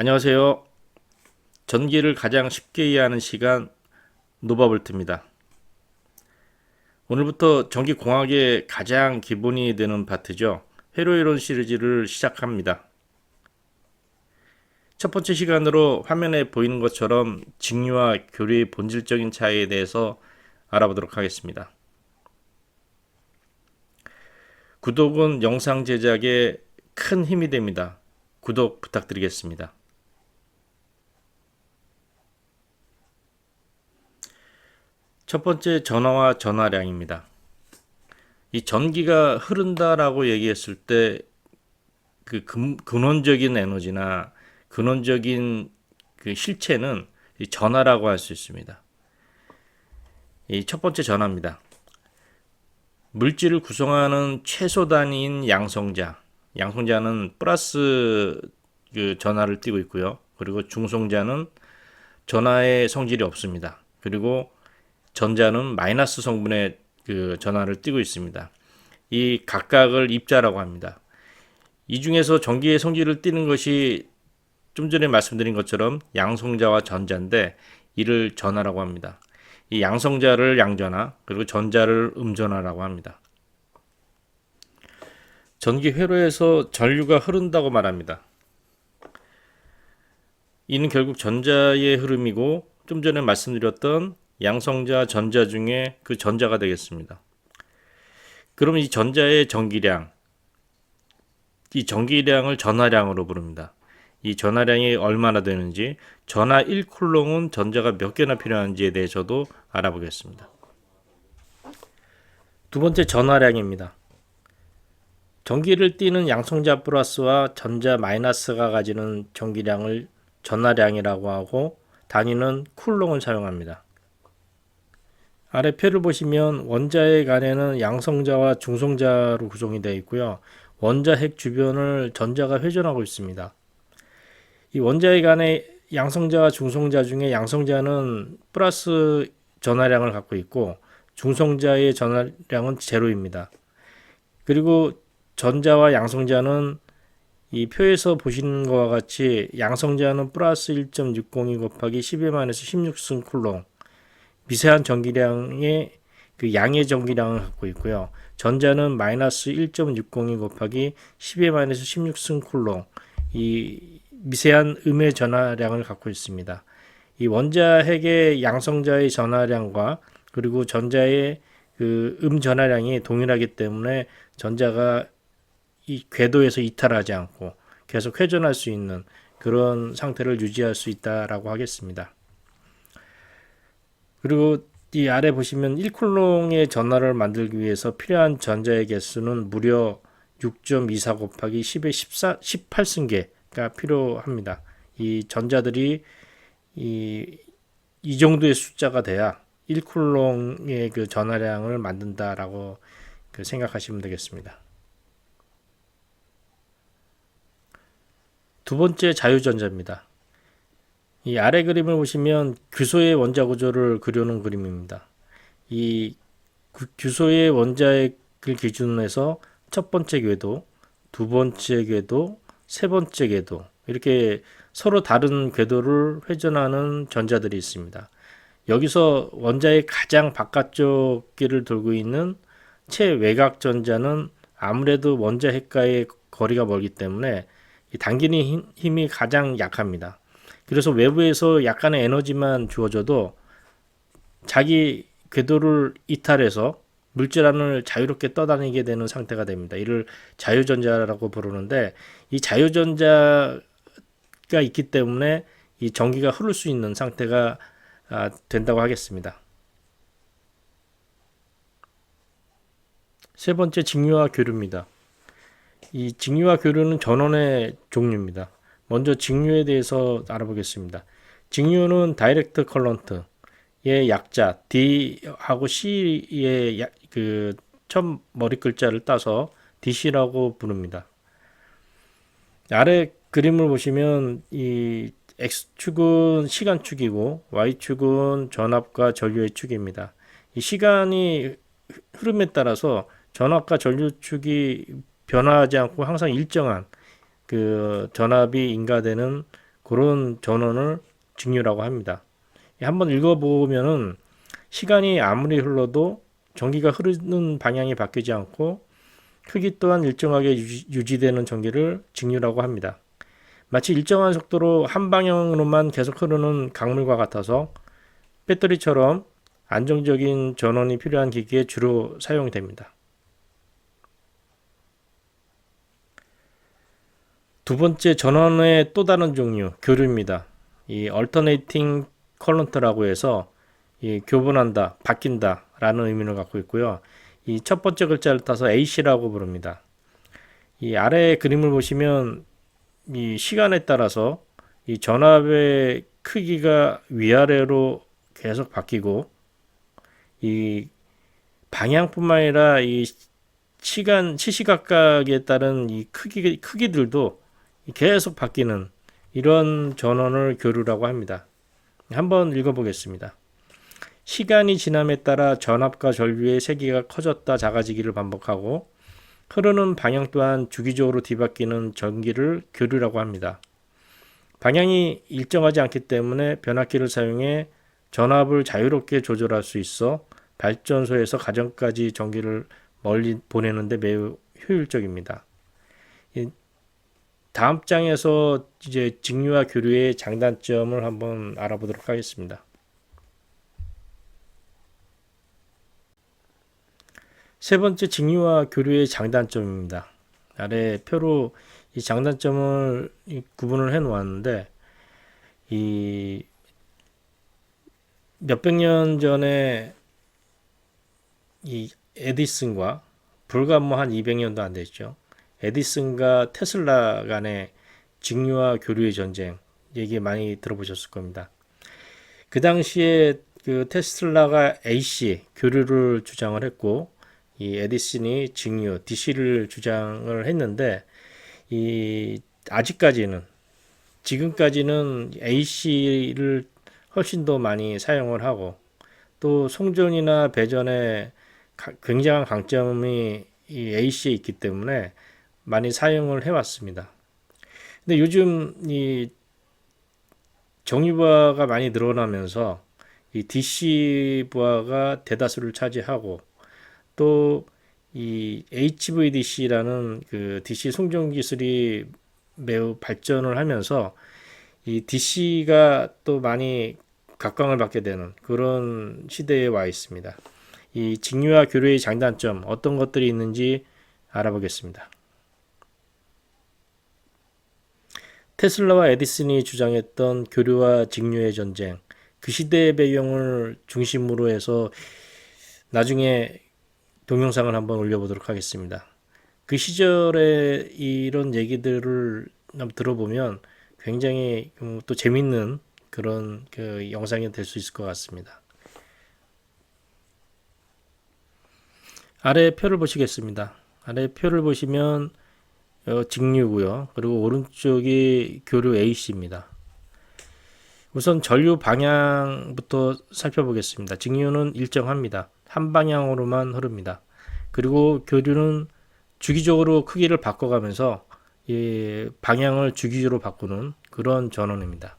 안녕하세요. 전기를 가장 쉽게 이해하는 시간 노바볼트입니다. 오늘부터 전기공학의 가장 기본이 되는 파트죠. 회로이론 시리즈를 시작합니다. 첫 번째 시간으로 화면에 보이는 것처럼 직류와 교류의 본질적인 차이에 대해서 알아보도록 하겠습니다. 구독은 영상 제작에 큰 힘이 됩니다. 구독 부탁드리겠습니다. 첫 번째 전하와 전하량입니다. 이 전기가 흐른다라고 얘기했을 때 그 근원적인 에너지나 근원적인 그 실체는 이 전하라고 할 수 있습니다. 이 첫 번째 전하입니다. 물질을 구성하는 최소 단위인 양성자. 양성자는 플러스 그 전하를 띠고 있고요. 그리고 중성자는 전하의 성질이 없습니다. 그리고 전자는 마이너스 성분의 그 전하를 띠고 있습니다. 이 각각을 입자라고 합니다. 이 중에서 전기의 성질을 띠는 것이 좀 전에 말씀드린 것처럼 양성자와 전자인데 이를 전하라고 합니다. 이 양성자를 양전하 그리고 전자를 음전하라고 합니다. 전기 회로에서 전류가 흐른다고 말합니다. 이는 결국 전자의 흐름이고 좀 전에 말씀드렸던 양성자, 전자 중에 그 전자가 되겠습니다. 그럼 이 전자의 전기량, 이 전기량을 전하량으로 부릅니다. 이 전하량이 얼마나 되는지, 전하 1쿨롱은 전자가 몇 개나 필요한지에 대해서도 알아보겠습니다. 두 번째 전하량입니다. 전기를 띠는 양성자 플러스와 전자 마이너스가 가지는 전기량을 전하량이라고 하고 단위는 쿨롱을 사용합니다. 아래 표를 보시면 원자핵 안에는 양성자와 중성자로 구성이 되어 있고요. 원자핵 주변을 전자가 회전하고 있습니다. 이 원자핵 안에 양성자와 중성자 중에 양성자는 플러스 전하량을 갖고 있고 중성자의 전하량은 제로입니다. 그리고 전자와 양성자는 이 표에서 보시는 것과 같이 양성자는 플러스 1.602 곱하기 10-16승 쿨롱 미세한 전기량의 그 양의 전기량을 갖고 있고요. 전자는 마이너스 1.602 곱하기 10-16승 쿨롱 이 미세한 음의 전하량을 갖고 있습니다. 이 원자핵의 양성자의 전하량과 그리고 전자의 그 전하량이 동일하기 때문에 전자가 이 궤도에서 이탈하지 않고 계속 회전할 수 있는 그런 상태를 유지할 수 있다라고 하겠습니다. 그리고 이 아래 보시면 1쿨롱의 전하를 만들기 위해서 필요한 전자의 개수는 무려 6.24 곱하기 10의 18승계가 필요합니다. 이 전자들이 이 정도의 숫자가 돼야 1쿨롱의 그 전하량을 만든다라고 생각하시면 되겠습니다. 두 번째 자유전자입니다. 이 아래 그림을 보시면 규소의 원자 구조를 그려놓은 그림입니다. 이 규소의 원자핵을 기준으로 해서 첫 번째 궤도, 두 번째 궤도, 세 번째 궤도 이렇게 서로 다른 궤도를 회전하는 전자들이 있습니다. 여기서 원자의 가장 바깥쪽 길을 돌고 있는 최외곽 전자는 아무래도 원자핵과의 거리가 멀기 때문에 당기는 힘이 가장 약합니다. 그래서 외부에서 약간의 에너지만 주어져도 자기 궤도를 이탈해서 물질안을 자유롭게 떠다니게 되는 상태가 됩니다. 이를 자유전자라고 부르는데 이 자유전자가 있기 때문에 이 전기가 흐를 수 있는 상태가 된다고 하겠습니다. 세 번째 직류와 교류입니다. 이 직류와 교류는 전원의 종류입니다. 먼저 직류에 대해서 알아보겠습니다. 직류는 다이렉트 컬런트의 약자 D하고 C의 그 첫 머리 글자를 따서 DC라고 부릅니다. 아래 그림을 보시면 이 X축은 시간축이고 Y축은 전압과 전류의 축입니다. 이 시간이 흐름에 따라서 전압과 전류축이 변화하지 않고 항상 일정한 그 전압이 인가되는 그런 전원을 직류라고 합니다. 한번 읽어보면은 시간이 아무리 흘러도 전기가 흐르는 방향이 바뀌지 않고 크기 또한 일정하게 유지되는 전기를 직류라고 합니다. 마치 일정한 속도로 한 방향으로만 계속 흐르는 강물과 같아서 배터리처럼 안정적인 전원이 필요한 기기에 주로 사용됩니다. 두 번째 전원의 또 다른 종류, 교류입니다. 이 alternating current라고 해서 이 교분한다, 바뀐다 라는 의미를 갖고 있고요. 이 첫 번째 글자를 따서 AC라고 부릅니다. 이 아래 그림을 보시면 이 시간에 따라서 이 전압의 크기가 위아래로 계속 바뀌고 이 방향뿐만 아니라 이 시시각각에 따른 이 크기들도 계속 바뀌는 이런 전원을 교류라고 합니다. 한번 읽어보겠습니다. 시간이 지남에 따라 전압과 전류의 세기가 커졌다 작아지기를 반복하고 흐르는 방향 또한 주기적으로 뒤바뀌는 전기를 교류라고 합니다. 방향이 일정하지 않기 때문에 변압기를 사용해 전압을 자유롭게 조절할 수 있어 발전소에서 가정까지 전기를 멀리 보내는데 매우 효율적입니다. 다음 장에서 이제 직류와 교류의 장단점을 한번 알아보도록 하겠습니다. 세 번째, 직류와 교류의 장단점입니다. 아래 표로 이 장단점을 구분을 해 놓았는데 이 몇백 년 전에 이 에디슨과 불과 한 200년도 안 됐죠. 에디슨과 테슬라 간의 직류와 교류의 전쟁 얘기 많이 들어보셨을 겁니다. 그 당시에 그 테슬라가 AC 교류를 주장을 했고 이 에디슨이 직류 DC를 주장을 했는데 이 아직까지는 지금까지는 AC를 훨씬 더 많이 사용을 하고 또 송전이나 배전에 굉장한 강점이 이 AC에 있기 때문에 많이 사용을 해왔습니다. 근데 요즘 이 정유부하가 많이 늘어나면서 이 DC 부하가 대다수를 차지하고 또 이 HVDC라는 그 DC 송전 기술이 매우 발전을 하면서 이 DC가 또 많이 각광을 받게 되는 그런 시대에 와 있습니다. 이 직류와 교류의 장단점 어떤 것들이 있는지 알아보겠습니다. 테슬라와 에디슨이 주장했던 교류와 직류의 전쟁, 그 시대의 배경을 중심으로 해서 나중에 동영상을 한번 올려보도록 하겠습니다. 그 시절에 이런 얘기들을 들어보면 굉장히 또 재밌는 그런 그 영상이 될 수 있을 것 같습니다. 아래 표를 보시겠습니다. 아래 표를 보시면 직류고요. 그리고 오른쪽이 교류 AC입니다. 우선 전류 방향부터 살펴보겠습니다. 직류는 일정합니다. 한 방향으로만 흐릅니다. 그리고 교류는 주기적으로 크기를 바꿔가면서 방향을 주기적으로 바꾸는 그런 전원입니다.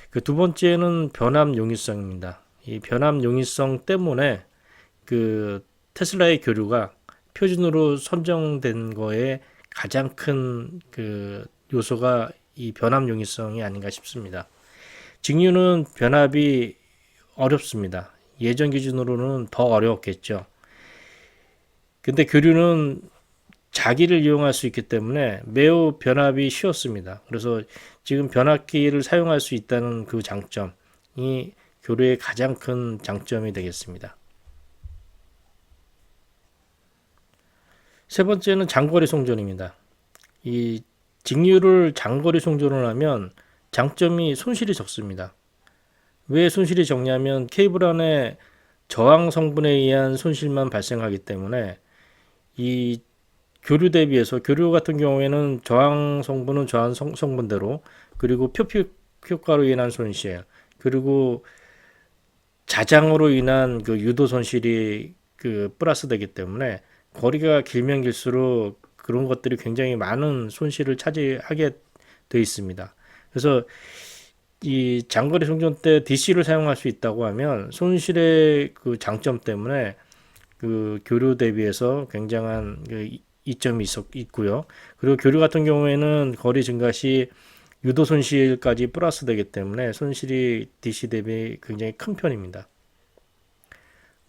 그 두 번째는 변압 용이성입니다. 이 변압 용이성 때문에 그 테슬라의 교류가 표준으로 선정된 거에 가장 큰 그 요소가 이 변압 용이성이 아닌가 싶습니다. 직류는 변압이 어렵습니다. 예전 기준으로는 더 어려웠겠죠. 근데 교류는 자기를 이용할 수 있기 때문에 매우 변압이 쉬웠습니다. 그래서 지금 변압기를 사용할 수 있다는 그 장점이 교류의 가장 큰 장점이 되겠습니다. 세 번째는 장거리 송전입니다. 이 직류를 장거리 송전을 하면 장점이 손실이 적습니다. 왜 손실이 적냐면 케이블 안에 저항 성분에 의한 손실만 발생하기 때문에 이 교류 대비해서 교류 같은 경우에는 저항 성분은 저항 성분대로 그리고 표피 효과로 인한 손실 그리고 자장으로 인한 그 유도 손실이 그 플러스 되기 때문에 거리가 길면 길수록 그런 것들이 굉장히 많은 손실을 차지하게 되어 있습니다. 그래서 이 장거리 충전 때 DC를 사용할 수 있다고 하면 손실의 그 장점 때문에 그 교류 대비해서 굉장한 그 이점이 있고요. 그리고 교류 같은 경우에는 거리 증가 시 유도 손실까지 플러스 되기 때문에 손실이 DC 대비 굉장히 큰 편입니다.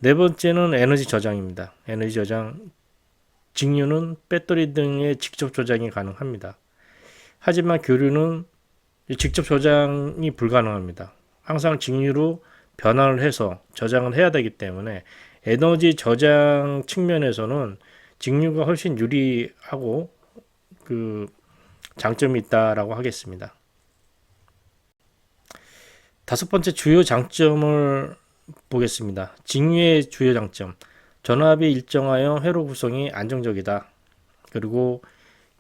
네 번째는 에너지 저장입니다. 에너지 저장. 직류는 배터리 등의 직접 저장이 가능합니다. 하지만 교류는 직접 저장이 불가능합니다. 항상 직류로 변환을 해서 저장을 해야 되기 때문에 에너지 저장 측면에서는 직류가 훨씬 유리하고 그 장점이 있다라고 하겠습니다. 다섯 번째 주요 장점을 보겠습니다. 직류의 주요 장점. 전압이 일정하여 회로 구성이 안정적이다. 그리고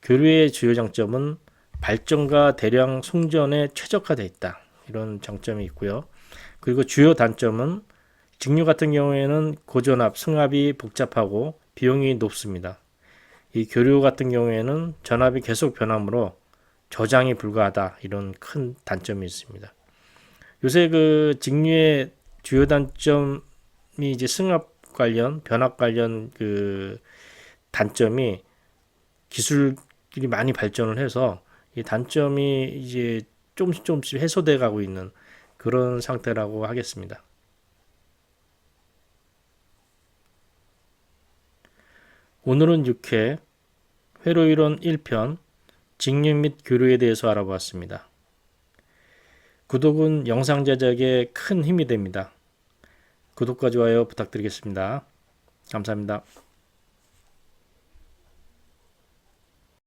교류의 주요 장점은 발전과 대량 송전에 최적화되어 있다. 이런 장점이 있고요. 그리고 주요 단점은 직류 같은 경우에는 고전압, 승합이 복잡하고 비용이 높습니다. 이 교류 같은 경우에는 전압이 계속 변하므로 저장이 불가하다. 이런 큰 단점이 있습니다. 요새 그 직류의 주요 단점이 이제 승합 관련, 변압 관련 그 단점이 기술이 많이 발전을 해서 이 단점이 이제 조금씩 해소돼 가고 있는 그런 상태라고 하겠습니다. 오늘은 6회 회로이론 1편 직류 및 교류에 대해서 알아보았습니다. 구독은 영상 제작에 큰 힘이 됩니다. 구독과 좋아요 부탁드리겠습니다. 감사합니다.